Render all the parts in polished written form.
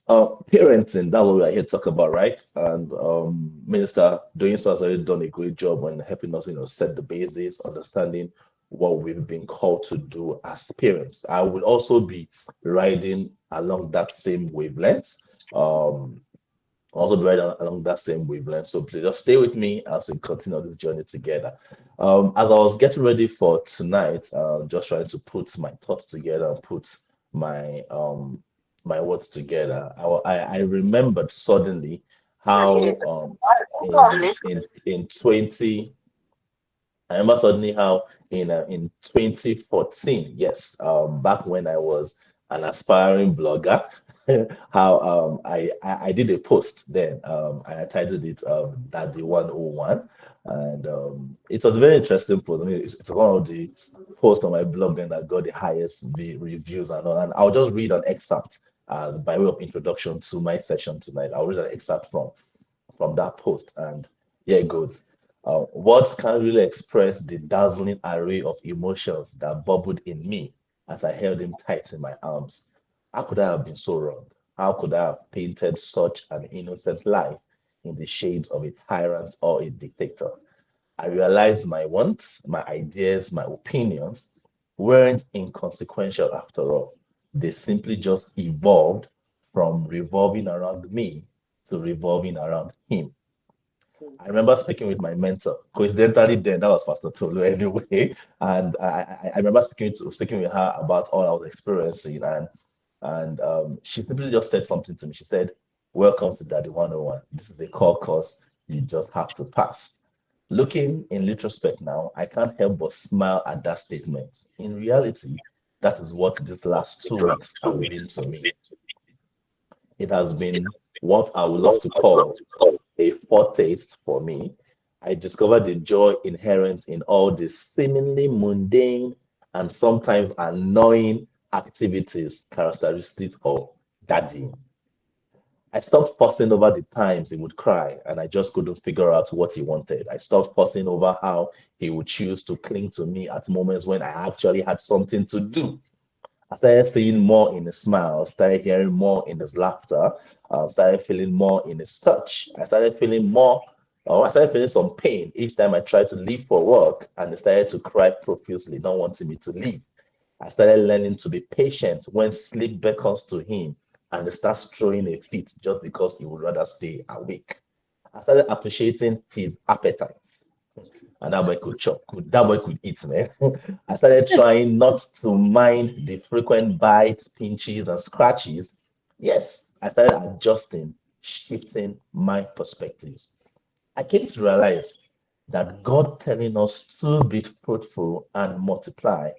Parenting, that's what we're here to talk about, right? And Minister doing so has already done a great job on helping us, set the basis, understanding what we've been called to do as parents. I will also be riding along that same wavelength. Um, also be riding along that same wavelength. So please just stay with me as we continue this journey together. As I was getting ready for tonight, just trying to put my thoughts together, put my my words together. I remembered suddenly how in 20 I remember suddenly how in 2014, yes, back when I was an aspiring blogger, how I did a post then. I titled it Daddy 101, and it was a very interesting post. I mean, it's one of the posts on my blog then that got the highest reviews and all. And I'll just read an excerpt by way of introduction to my session tonight. I'll read an excerpt from that post. And here it goes. Words can't really express the dazzling array of emotions that bubbled in me as I held him tight in my arms. How could I have been so wrong? How could I have painted such an innocent life in the shades of a tyrant or a dictator? I realized my wants, my ideas, my opinions weren't inconsequential after all. They simply just evolved from revolving around me to revolving around him. I remember speaking with my mentor. Coincidentally, then that was Pastor Tolu anyway, and I remember speaking with her about all I was experiencing, and she simply just said something to me. She said, "Welcome to Daddy 101. This is a core course you just have to pass." Looking in retrospect now, I can't help but smile at that statement. In reality, that is what these last 2 weeks have been to me. It has been what I would love to call a foretaste for me. I discovered the joy inherent in all the seemingly mundane and sometimes annoying activities characteristics of daddy. I stopped fussing over the times he would cry and I just couldn't figure out what he wanted. I stopped fussing over how he would choose to cling to me at moments when I actually had something to do. I started seeing more in his smile, started hearing more in his laughter, started feeling more in his touch. I started feeling some pain each time I tried to leave for work and he started to cry profusely, not wanting me to leave. I started learning to be patient when sleep beckons to him and he starts throwing a fit just because he would rather stay awake. I started appreciating his appetite. And that boy could chop, that boy could eat, man. I started trying not to mind the frequent bites, pinches, and scratches. Yes, I started adjusting, shifting my perspectives. I came to realize that God telling us to be fruitful and multiply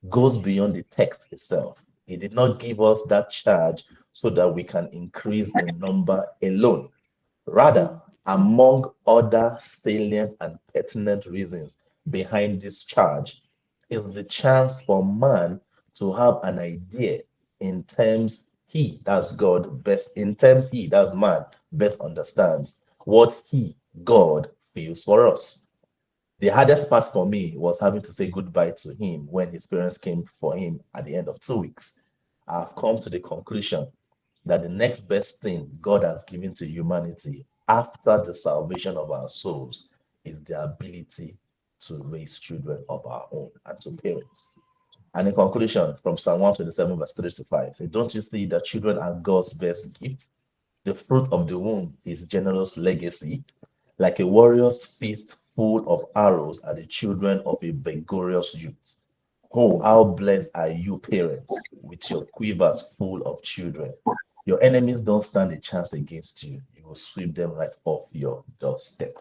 goes beyond the text itself. He did not give us that charge so that we can increase in number alone. Rather, among other salient and pertinent reasons behind this charge is the chance for man to have an idea in terms he, that's God, best in terms he, that's man, best understands what he, God, feels for us. The hardest part for me was having to say goodbye to him when his parents came for him at the end of 2 weeks. I've come to the conclusion that the next best thing God has given to humanity after the salvation of our souls is the ability to raise children of our own and to parents. And in conclusion, from Psalm 127, verse 3 to 5, say, don't you see that children are God's best gift? The fruit of the womb is generous legacy. Like a warrior's fist full of arrows are the children of a vigorous youth. Oh, how blessed are you, parents, with your quivers full of children. Your enemies don't stand a chance against you. You will sweep them right off your doorstep.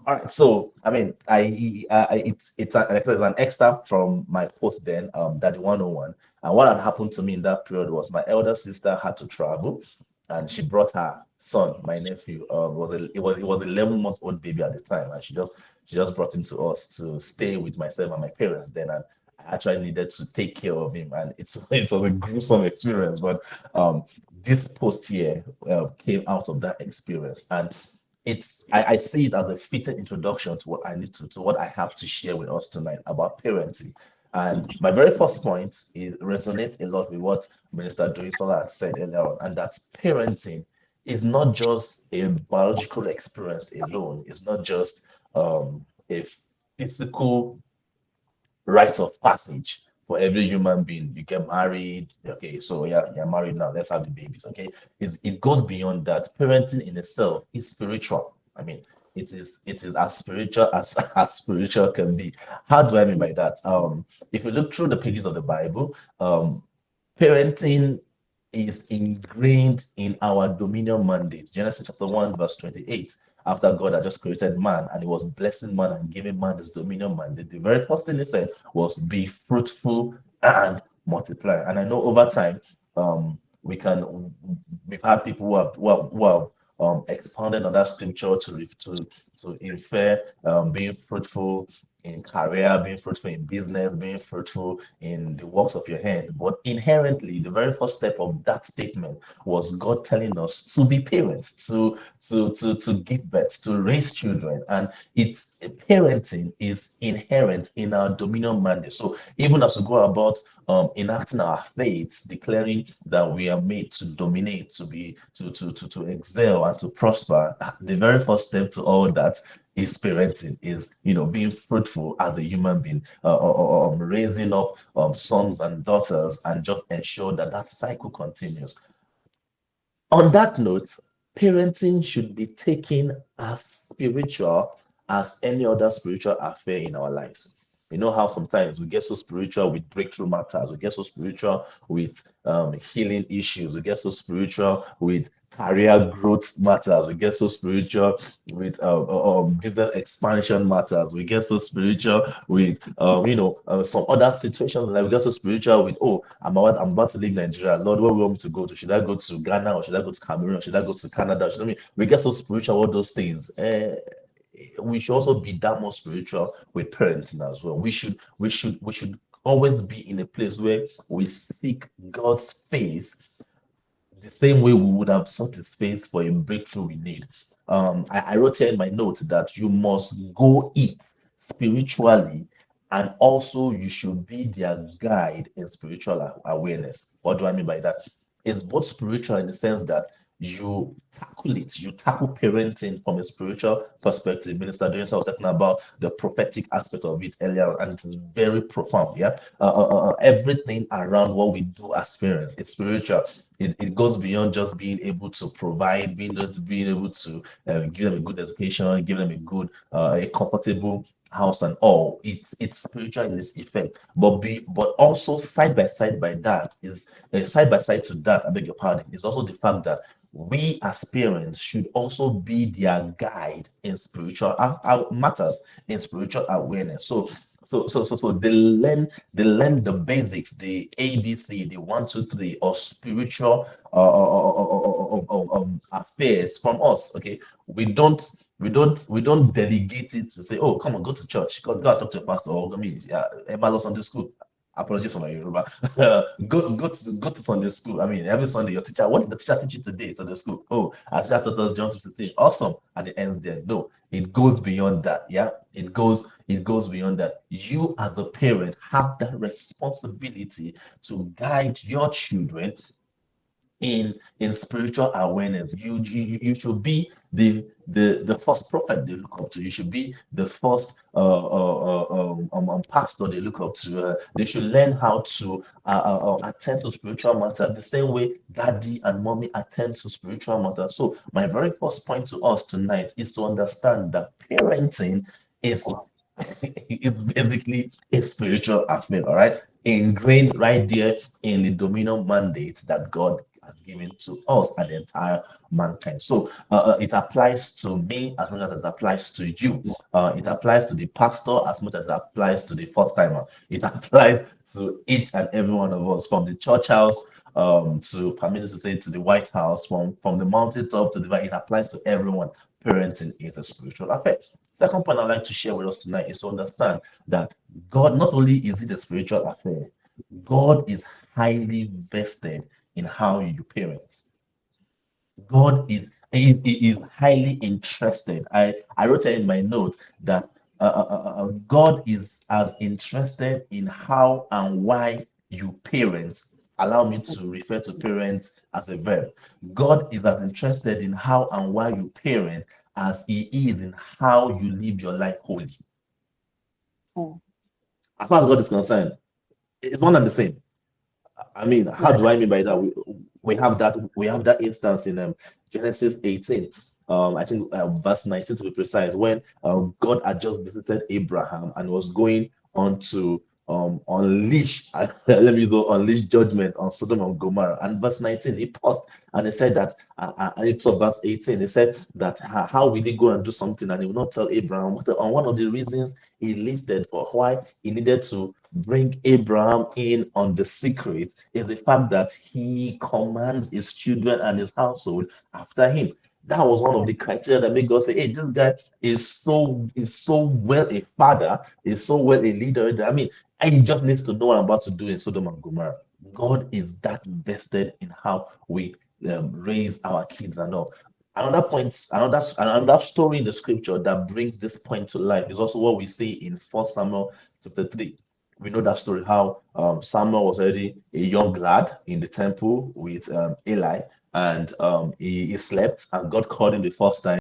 All right, so I mean, like it's an excerpt from my post then, Daddy 101. And what had happened to me in that period was my elder sister had to travel, and she brought her son, my nephew. It was 11 month old baby at the time, and she just brought him to us to stay with myself and my parents then, and I actually needed to take care of him, and it was a gruesome experience. But this post here came out of that experience, and I see it as a fitting introduction to what I have to share with us tonight about parenting. And my very first point is resonates a lot with what Minister Doisola had said earlier on, and that's parenting is not just a biological experience alone. It's not just a physical rite of passage for every human being. You get married, okay, so yeah, you're married now, let's have the babies, okay? It goes beyond that. Parenting in itself is spiritual. I mean, it is as spiritual as as spiritual can be. How do I mean by that? If you look through the pages of the Bible, parenting is ingrained in our dominion mandate. Genesis chapter 1, verse 28. After God had just created man and he was blessing man and giving man this dominion mandate, the very first thing he said was, be fruitful and multiply. And I know over time, we can we've had people who have expounded on that scripture to infer being fruitful in career, being fruitful in business, being fruitful in the works of your hand. But inherently, the very first step of that statement was God telling us to be parents, to give birth, to raise children. And it's parenting is inherent in our dominion mandate. So even as we go about enacting our faith, declaring that we are made to dominate, to be to excel and to prosper, the very first step to all that is parenting, is being fruitful as a human being, raising up sons and daughters, and just ensure that that cycle continues. On that note, parenting should be taken as spiritual as any other spiritual affair in our lives. You know how sometimes we get so spiritual with breakthrough matters, we get so spiritual with healing issues, we get so spiritual with career growth matters, we get so spiritual with business expansion matters, we get so spiritual with some other situations, like we get so spiritual with, oh, I'm about to leave Nigeria. Lord, where we want me to go to? Should I go to Ghana, or should I go to Cameroon, or should I go to Canada? Should I mean we get so spiritual, all those things. We should also be that more spiritual with parenting as well. We should always be in a place where we seek God's face the same way we would have sought his face for a breakthrough we need. I wrote here in my notes that you must go eat spiritually, and also you should be their guide in spiritual awareness. What do I mean by that? It's both spiritual in the sense that you tackle parenting from a spiritual perspective. Minister James was talking about the prophetic aspect of it earlier, and it is very profound. Yeah, everything around what we do as parents is spiritual. It goes beyond just being able to provide, being able to give them a good education, give them a good, a comfortable house and all. It's spiritual in this effect, but also side by side to that, I beg your pardon, is also the fact that we as parents should also be their guide in spiritual matters, in spiritual awareness. So they learn the basics, the ABC, the 1, 2, 3 of spiritual affairs from us. Okay, we don't we don't delegate it to say, oh, come on, go to church, go and talk to your pastor, or I mean, yeah, Emma Sunday school. Apologies for my Yoruba. Go to Sunday school. I mean, every Sunday, your teacher, what did the teacher teach you today? Sunday school. Oh, our teacher taught us John 16. Awesome. And it ends there. No, it goes beyond that. Yeah, it goes beyond that. You as a parent have that responsibility to guide your children in spiritual awareness. You should be the first prophet they look up to. You should be the first pastor they look up to. They should learn how to attend to spiritual matters the same way daddy and mommy attend to spiritual matters. So my very first point to us tonight is to understand that parenting is is basically a spiritual affair, all right? Ingrained right there in the dominion mandate that God has given to us and the entire mankind. So it applies to me as much as it applies to you. It applies to the pastor as much as it applies to the first timer. It applies to each and every one of us, from the church house to permit us to say to the White House, from the mountaintop to the valley. It applies to everyone. Parenting is a spiritual affair. Second point I'd like to share with us tonight is to understand that God, not only is it a spiritual affair, God is highly vested in how you parent. God is highly interested. I wrote in my notes that God is as interested in how and why you parent. Allow me to refer to parents as a verb. God is as interested in how and why you parent as He is in how you live your life holy. Mm. As far as God is concerned, it's one and the same. I mean, how Yeah. do I mean by that? We have that instance in Genesis 18, I think verse 19 to be precise, when God had just visited Abraham and was going on to unleash let me use unleash judgment on Sodom and Gomorrah. And verse 19, he paused and he said that and it's verse 18, he said that how will he go and do something and he will not tell Abraham. On one of the reasons he listed for why he needed to bring Abraham in on the secret is the fact that he commands his children and his household after him. That was one of the criteria that made God say, "Hey, this guy is so well a father, is so well a leader. I mean, he just needs to know what I'm about to do in Sodom and Gomorrah." God is that invested in how we raise our kids and all. Another point, another story in the scripture that brings this point to life is also what we see in 1 Samuel chapter 3. We know that story how Samuel was already a young lad in the temple with Eli, and he slept, and God called him the first time.